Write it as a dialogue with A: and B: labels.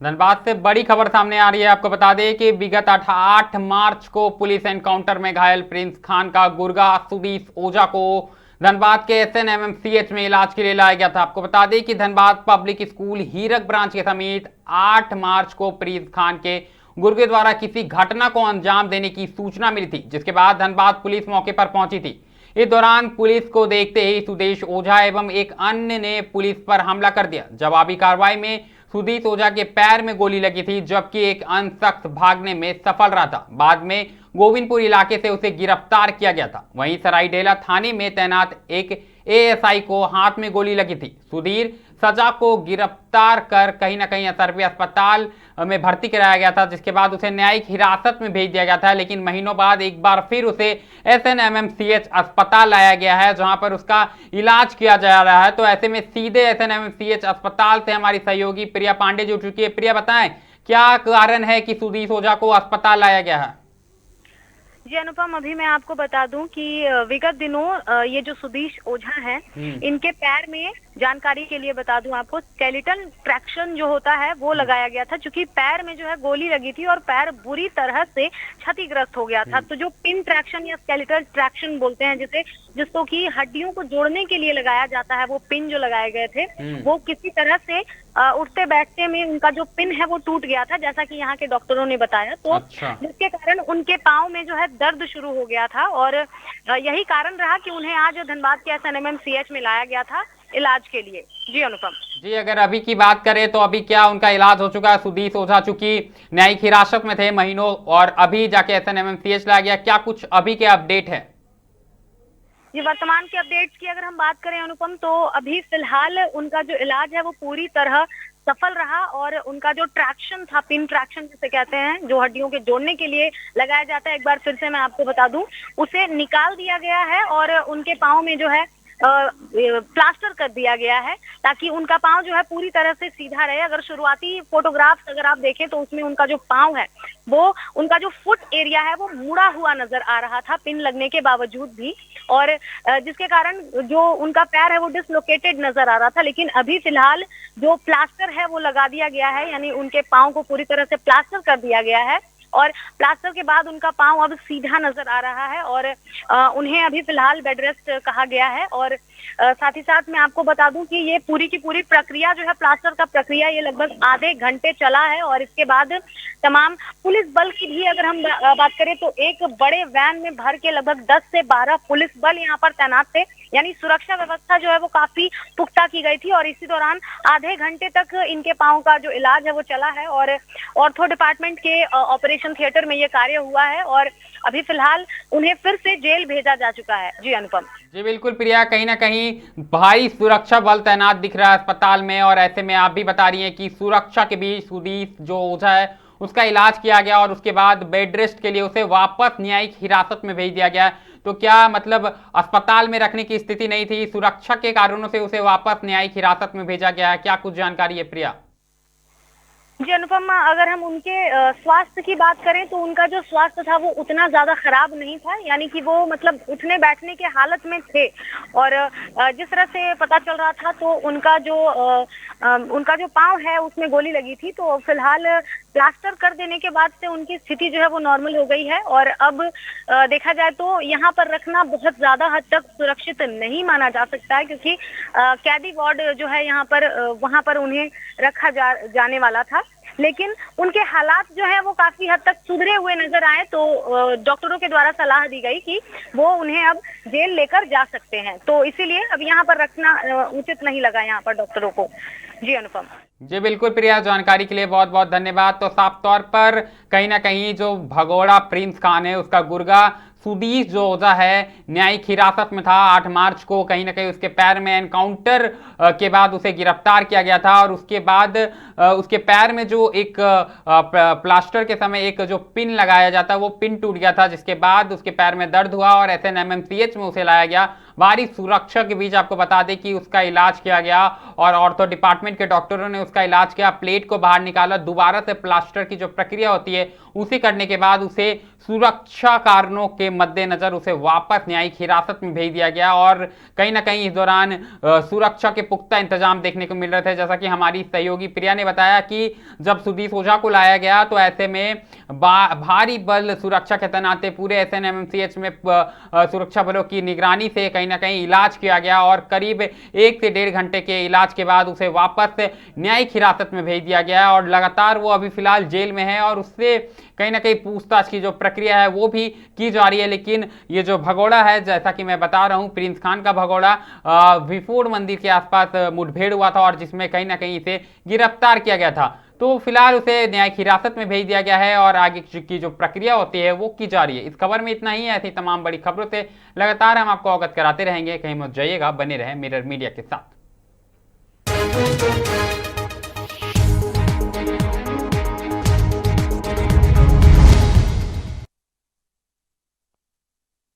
A: धनबाद से बड़ी खबर सामने आ रही है। आपको बता दें कि विगत 8 मार्च को पुलिस एनकाउंटर में घायल प्रिंस खान का गुर्गा सुदीश ओझा को धनबाद के SNMMCH में इलाज के लिए लाया गया था। आपको बता दें कि धनबाद पब्लिक स्कूल हीरक ब्रांच के समीप 8 मार्च को प्रिंस खान के गुर्गे द्वारा किसी घटना को अंजाम देने की सूचना मिली थी, जिसके बाद धनबाद पुलिस मौके पर पहुंची थी। इस दौरान पुलिस को देखते ही सुदेश ओझा एवं एक अन्य ने पुलिस पर हमला कर दिया। जवाबी कार्रवाई में सुदीश ओझा के पैर में गोली लगी थी, जबकि एक अन्य शख्स भागने में सफल रहा था। बाद में गोविंदपुर इलाके से उसे गिरफ्तार किया गया था। वहीं सरायडेला थाने में तैनात एक ASI को हाथ में गोली लगी थी। सुधीर सजा को गिरफ्तार कर कहीं ना कहीं असरपी अस्पताल में भर्ती कराया गया था, जिसके बाद उसे न्यायिक हिरासत में भेज दिया गया था। लेकिन महीनों बाद एक बार फिर उसे SNMMCH अस्पताल लाया गया है, जहां पर उसका इलाज किया जा रहा है। तो ऐसे में सीधे SNMMCH अस्पताल से हमारी सहयोगी प्रिया पांडे जुड़ चुकी है। प्रिया, बताएं क्या कारण है कि सुदीश ओझा को अस्पताल लाया गया है?
B: जी अनुपम, अभी मैं आपको बता दूं कि विगत दिनों ये जो सुदीश ओझा हैं, इनके पैर में, जानकारी के लिए बता दूं आपको, स्केलेटल ट्रैक्शन जो होता है वो लगाया गया था, क्योंकि पैर में जो है गोली लगी थी और पैर बुरी तरह से क्षतिग्रस्त हो गया था। तो जो पिन ट्रैक्शन या स्केलेटल ट्रैक्शन बोलते हैं, जिसको कि हड्डियों को जोड़ने के लिए लगाया जाता है, वो पिन जो लगाए गए थे वो किसी तरह से उठते बैठते में उनका जो पिन है वो टूट गया था, जैसा कि यहाँ के डॉक्टरों ने बताया। तो जिसके कारण उनके पाँव में जो है दर्द शुरू हो गया था और यही कारण रहा कि उन्हें आज धनबाद के SNMMCH में लाया गया था इलाज के लिए। जी अनुपम
A: जी, अगर अभी की बात करें तो अभी क्या उनका इलाज हो चुका है? सुदीश ओझा चूंकि न्यायिक हिरासत में थे महीनों और अभी जाके SNMMCH लाया गया, क्या कुछ अभी के अपडेट है?
B: जी, वर्तमान के अपडेट्स की अगर हम बात करें अनुपम, तो अभी फिलहाल उनका जो इलाज है वो पूरी तरह सफल रहा और उनका जो ट्रैक्शन था, पिन ट्रैक्शन जिसे कहते हैं, जो हड्डियों के जोड़ने के लिए लगाया जाता है, एक बार फिर से मैं आपको बता दूं, उसे निकाल दिया गया है और उनके पाँव में जो है प्लास्टर कर दिया गया है, ताकि उनका पाँव जो है पूरी तरह से सीधा रहे। अगर शुरुआती फोटोग्राफ्स अगर आप देखें तो उसमें उनका जो पाँव है वो, उनका जो फुट एरिया है वो मुड़ा हुआ नजर आ रहा था पिन लगने के बावजूद भी, और जिसके कारण जो उनका पैर है वो डिसलोकेटेड नजर आ रहा था। लेकिन अभी फिलहाल जो प्लास्टर है वो लगा दिया गया है, यानी उनके पाँव को पूरी तरह से प्लास्टर कर दिया गया है और प्लास्टर के बाद उनका पाँव अब सीधा नजर आ रहा है और उन्हें अभी फिलहाल बेड रेस्ट कहा गया है। और साथ ही साथ मैं आपको बता दूं कि ये पूरी की पूरी प्रक्रिया जो है, प्लास्टर का प्रक्रिया, ये लगभग आधे घंटे चला है और इसके बाद तमाम पुलिस बल की भी अगर हम बात करें तो एक बड़े वैन में भर के लगभग 10 से 12 पुलिस बल यहाँ पर तैनात थे, यानी सुरक्षा व्यवस्था जो है वो काफी पुख्ता की गई थी। और इसी दौरान आधे घंटे तक इनके पाँव का जो इलाज है वो चला है और ऑर्थो डिपार्टमेंट के ऑपरेशन थिएटर में ये कार्य हुआ है और अभी फिलहाल उन्हें फिर से जेल भेजा जा चुका है। जी अनुपम।
A: जी बिल्कुल प्रिया, कहीं ना कहीं भारी सुरक्षा बल तैनात दिख रहा है अस्पताल में और ऐसे में आप भी बता रही हैं कि सुरक्षा के बीच सुदीश जो ओझा है उसका इलाज किया गया और उसके बाद बेड रेस्ट के लिए उसे वापस न्यायिक हिरासत में भेज दिया गया। तो क्या मतलब अस्पताल में रखने की स्थिति नहीं थी, सुरक्षा के कारणों से उसे वापस न्यायिक हिरासत में भेजा गया है? क्या कुछ जानकारी है प्रिया?
B: जी अनुपम, अगर हम उनके स्वास्थ्य की बात करें तो उनका जो स्वास्थ्य था वो उतना ज्यादा खराब नहीं था, यानी कि वो मतलब उठने बैठने के हालत में थे और जिस तरह से पता चल रहा था तो उनका जो पाँव है उसमें गोली लगी थी। तो फिलहाल प्लास्टर कर देने के बाद से उनकी स्थिति जो है वो नॉर्मल हो गई है और अब देखा जाए तो यहाँ पर रखना बहुत ज्यादा हद तक सुरक्षित नहीं माना जा सकता है, क्योंकि कैदी वार्ड जो है यहाँ पर, वहां पर उन्हें रखा जाने वाला था। लेकिन उनके हालात जो है वो काफी हद तक सुधरे हुए नजर आए, तो डॉक्टरों के द्वारा सलाह दी गई कि वो उन्हें अब जेल लेकर जा सकते हैं, तो इसीलिए अब यहाँ पर रखना उचित नहीं लगा यहाँ पर डॉक्टरों को। जी अनुपम।
A: जी बिल्कुल प्रिया, जानकारी के लिए बहुत बहुत धन्यवाद। तो साफ तौर पर कहीं ना कहीं जो भगोड़ा प्रिंस खान है उसका गुर्गा सुदीश जो ओझा है न्यायिक हिरासत में था। 8 मार्च को कहीं ना कहीं उसके पैर में एनकाउंटर के बाद उसे गिरफ्तार किया गया था और उसके बाद उसके पैर में जो एक प्लास्टर के समय एक जो पिन लगाया जाता है वो पिन टूट गया था, जिसके बाद उसके पैर में दर्द हुआ और SNMMCH में उसे लाया गया। भारी सुरक्षा के बीच आपको बता दें कि उसका इलाज किया गया और ऑर्थो डिपार्टमेंट के डॉक्टरों ने उसका इलाज किया, प्लेट को बाहर निकाला, दोबारा से प्लास्टर की जो प्रक्रिया होती है उसे करने के बाद उसे सुरक्षा कारणों के मद्देनजर उसे वापस न्यायिक हिरासत में भेज दिया गया। और कहीं ना कहीं इस दौरान सुरक्षा के पुख्ता इंतजाम देखने को मिल रहे थे। जैसा कि हमारी सहयोगी प्रिया ने बताया कि जब सुदीश ओझा को लाया गया तो ऐसे में भारी बल सुरक्षा के तैनात थे। पूरे SNMMCH में सुरक्षा बलों की निगरानी से कहीं ना कहीं इलाज किया गया और करीब 1 से 1.5 घंटे के इलाज के बाद उसे वापस न्यायिक हिरासत में भेज दिया गया और लगातार वो अभी फिलहाल जेल में है और उससे कहीं ना कहीं पूछताछ की जो प्रक्रिया है वो भी की जा रही है। लेकिन ये जो भगोड़ा है, जैसा कि मैं बता रहा हूं, प्रिंस खान का भगोड़ा विफोड़ मंदिर के आसपास मुठभेड़ हुआ था और जिसमें कहीं ना कहीं इसे गिरफ्तार किया गया था। तो फिलहाल उसे न्यायिक हिरासत में भेज दिया गया है और आगे की जो प्रक्रिया होती है वो की जा रही है। इस खबर में इतना ही है। ऐसी तमाम बड़ी खबरों से लगातार हम आपको अवगत कराते रहेंगे। कहीं मत जाइएगा, बने रहे मिरर मीडिया के साथ।